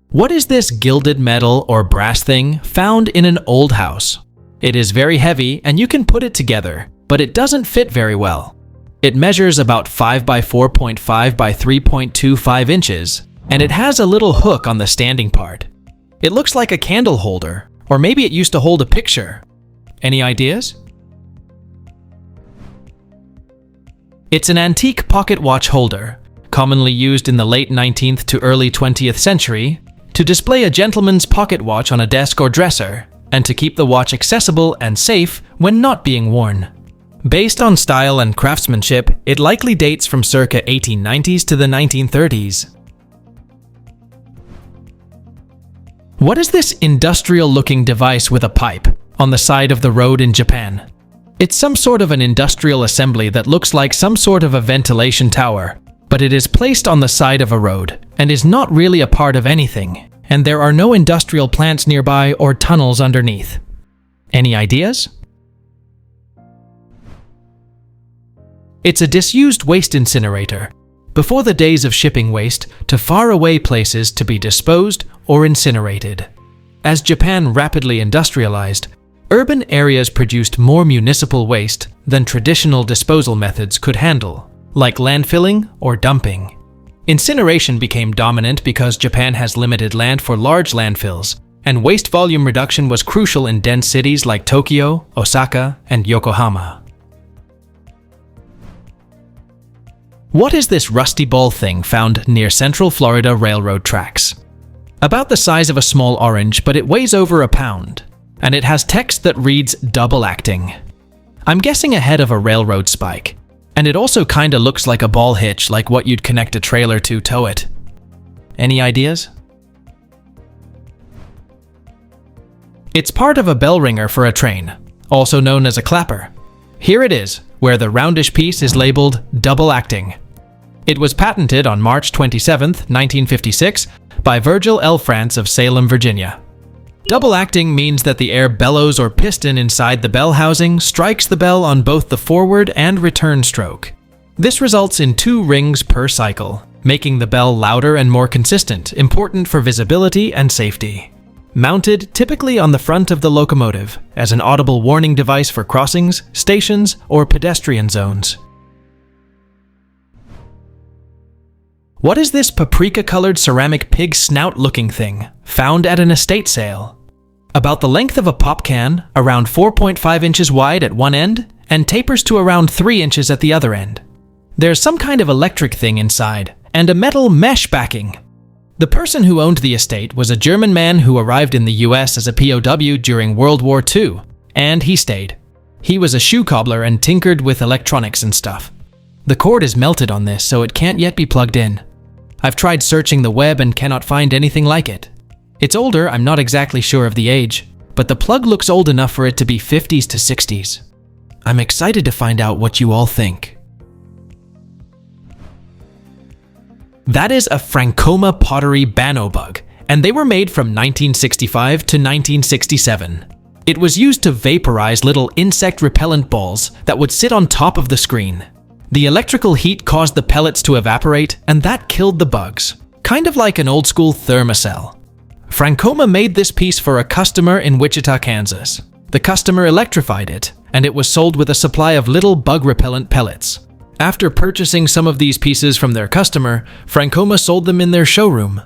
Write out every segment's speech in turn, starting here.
What is this gilded metal or brass thing found in an old house? It is very heavy and you can put it together, but it doesn't fit very well. It measures about 5 by 4.5 by 3.25 inches, and it has a little hook on the standing part. It looks like a candle holder, or maybe it used to hold a picture. Any ideas? It's an antique pocket watch holder, commonly used in the late 19th to early 20th century to display a gentleman's pocket watch on a desk or dresser, and to keep the watch accessible and safe when not being worn. Based on style and craftsmanship, it likely dates from circa 1890s to the 1930s. What is this industrial-looking device with a pipe on the side of the road in Japan? It's some sort of an industrial assembly that looks like some sort of a ventilation tower, but it is placed on the side of a road and is not really a part of anything, and there are no industrial plants nearby or tunnels underneath. Any ideas? It's a disused waste incinerator, before the days of shipping waste to faraway places to be disposed or incinerated. As Japan rapidly industrialized, urban areas produced more municipal waste than traditional disposal methods could handle, like landfilling or dumping. Incineration became dominant because Japan has limited land for large landfills, and waste volume reduction was crucial in dense cities like Tokyo, Osaka, and Yokohama. What is this rusty ball thing found near Central Florida railroad tracks? About the size of a small orange, but it weighs over a pound, and it has text that reads double acting. I'm guessing a head of a railroad spike, and it also kinda looks like a ball hitch, like what you'd connect a trailer to tow it. Any ideas? It's part of a bell ringer for a train, also known as a clapper. Here it is, where the roundish piece is labeled double acting. It was patented on March 27, 1956, by Virgil L. France of Salem, Virginia. Double acting means that the air bellows or piston inside the bell housing strikes the bell on both the forward and return stroke. This results in 2 rings per cycle, making the bell louder and more consistent, important for visibility and safety. Mounted typically on the front of the locomotive as an audible warning device for crossings, stations, or pedestrian zones. What is this paprika-colored ceramic pig snout-looking thing found at an estate sale? About the length of a pop can, around 4.5 inches wide at one end, and tapers to around 3 inches at the other end. There's some kind of electric thing inside, and a metal mesh backing. The person who owned the estate was a German man who arrived in the US as a POW during World War II, and he stayed. He was a shoe cobbler and tinkered with electronics and stuff. The cord is melted on this, so it can't yet be plugged in. I've tried searching the web and cannot find anything like it. It's older, I'm not exactly sure of the age, but the plug looks old enough for it to be 50s to 60s. I'm excited to find out what you all think. That is a Frankoma pottery Bano bug, and they were made from 1965 to 1967. It was used to vaporize little insect repellent balls that would sit on top of the screen. The electrical heat caused the pellets to evaporate, and that killed the bugs, kind of like an old-school thermocell. Frankoma made this piece for a customer in Wichita, Kansas. The customer electrified it, and it was sold with a supply of little bug-repellent pellets. After purchasing some of these pieces from their customer, Frankoma sold them in their showroom.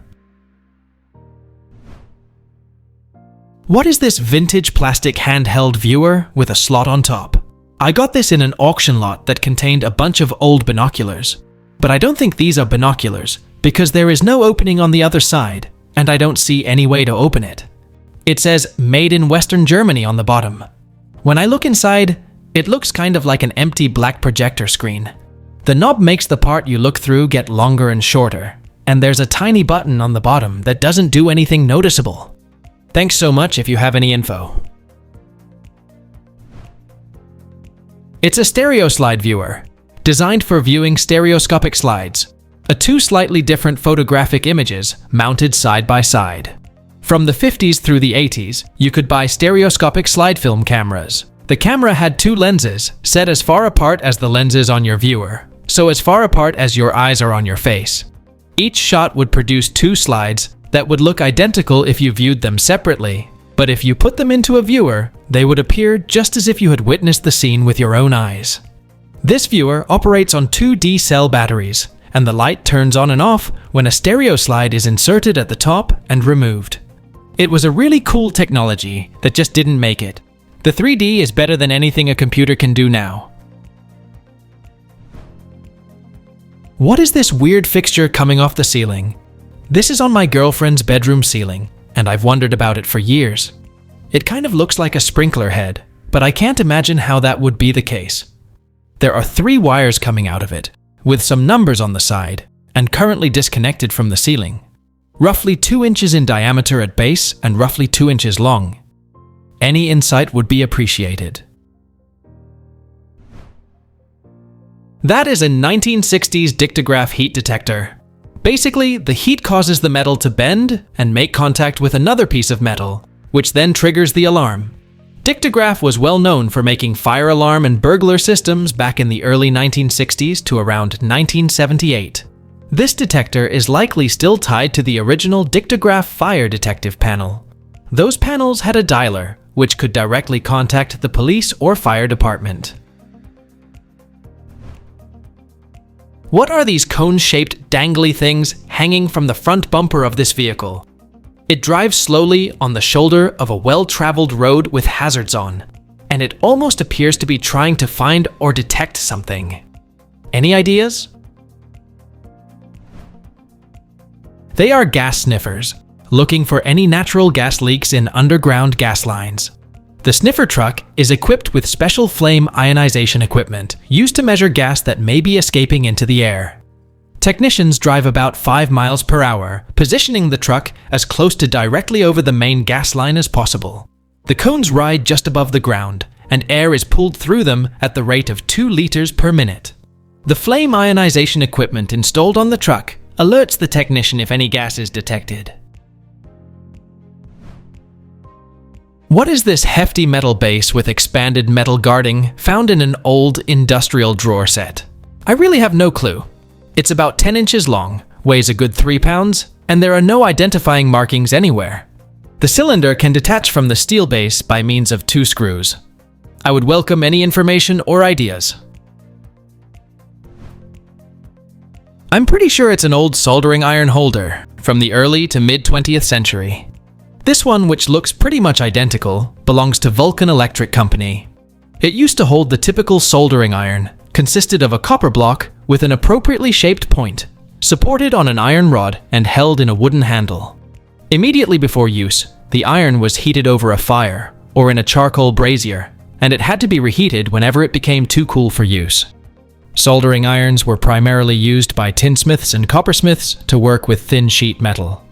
What is this vintage plastic handheld viewer with a slot on top? I got this in an auction lot that contained a bunch of old binoculars. But I don't think these are binoculars, because there is no opening on the other side, and I don't see any way to open it. It says Made in Western Germany on the bottom. When I look inside, it looks kind of like an empty black projector screen. The knob makes the part you look through get longer and shorter, and there's a tiny button on the bottom that doesn't do anything noticeable. Thanks so much if you have any info. It's a stereo slide viewer, designed for viewing stereoscopic slides, 2 slightly different photographic images mounted side by side. From the 50s through the 80s, you could buy stereoscopic slide film cameras. The camera had 2 lenses, set as far apart as the lenses on your viewer, so as far apart as your eyes are on your face. Each shot would produce 2 slides that would look identical if you viewed them separately, but if you put them into a viewer, they would appear just as if you had witnessed the scene with your own eyes. This viewer operates on 2 D-cell batteries, and the light turns on and off when a stereo slide is inserted at the top and removed. It was a really cool technology that just didn't make it. The 3D is better than anything a computer can do now. What is this weird fixture coming off the ceiling? This is on my girlfriend's bedroom ceiling, and I've wondered about it for years. It kind of looks like a sprinkler head, but I can't imagine how that would be the case. There are 3 wires coming out of it, with some numbers on the side, and currently disconnected from the ceiling. Roughly 2 inches in diameter at base and roughly 2 inches long. Any insight would be appreciated. That is a 1960s dictograph heat detector. Basically, the heat causes the metal to bend and make contact with another piece of metal, which then triggers the alarm. Dictograph was well known for making fire alarm and burglar systems back in the early 1960s to around 1978. This detector is likely still tied to the original dictograph fire detective panel. Those panels had a dialer, which could directly contact the police or fire department. What are these cone-shaped, dangly things hanging from the front bumper of this vehicle? It drives slowly on the shoulder of a well-traveled road with hazards on, and it almost appears to be trying to find or detect something. Any ideas? They are gas sniffers, looking for any natural gas leaks in underground gas lines. The sniffer truck is equipped with special flame ionization equipment used to measure gas that may be escaping into the air. Technicians drive about 5 miles per hour, positioning the truck as close to directly over the main gas line as possible. The cones ride just above the ground, and air is pulled through them at the rate of 2 liters per minute. The flame ionization equipment installed on the truck alerts the technician if any gas is detected. What is this hefty metal base with expanded metal guarding found in an old industrial drawer set? I really have no clue. It's about 10 inches long, weighs a good 3 pounds, and there are no identifying markings anywhere. The cylinder can detach from the steel base by means of 2 screws. I would welcome any information or ideas. I'm pretty sure it's an old soldering iron holder from the early to mid-20th century. This one, which looks pretty much identical, belongs to Vulcan Electric Company. It used to hold the typical soldering iron, consisted of a copper block with an appropriately shaped point, supported on an iron rod and held in a wooden handle. Immediately before use, the iron was heated over a fire, or in a charcoal brazier, and it had to be reheated whenever it became too cool for use. Soldering irons were primarily used by tinsmiths and coppersmiths to work with thin sheet metal.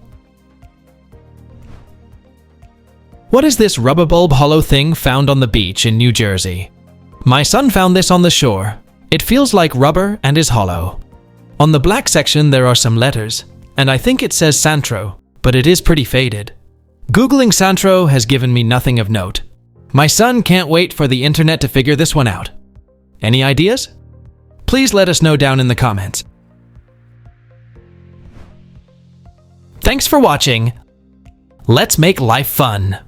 What is this rubber bulb hollow thing found on the beach in New Jersey? My son found this on the shore. It feels like rubber and is hollow. On the black section there are some letters, and I think it says Santro, but it is pretty faded. Googling Santro has given me nothing of note. My son can't wait for the internet to figure this one out. Any ideas? Please let us know down in the comments. Thanks for watching. Let's make life fun.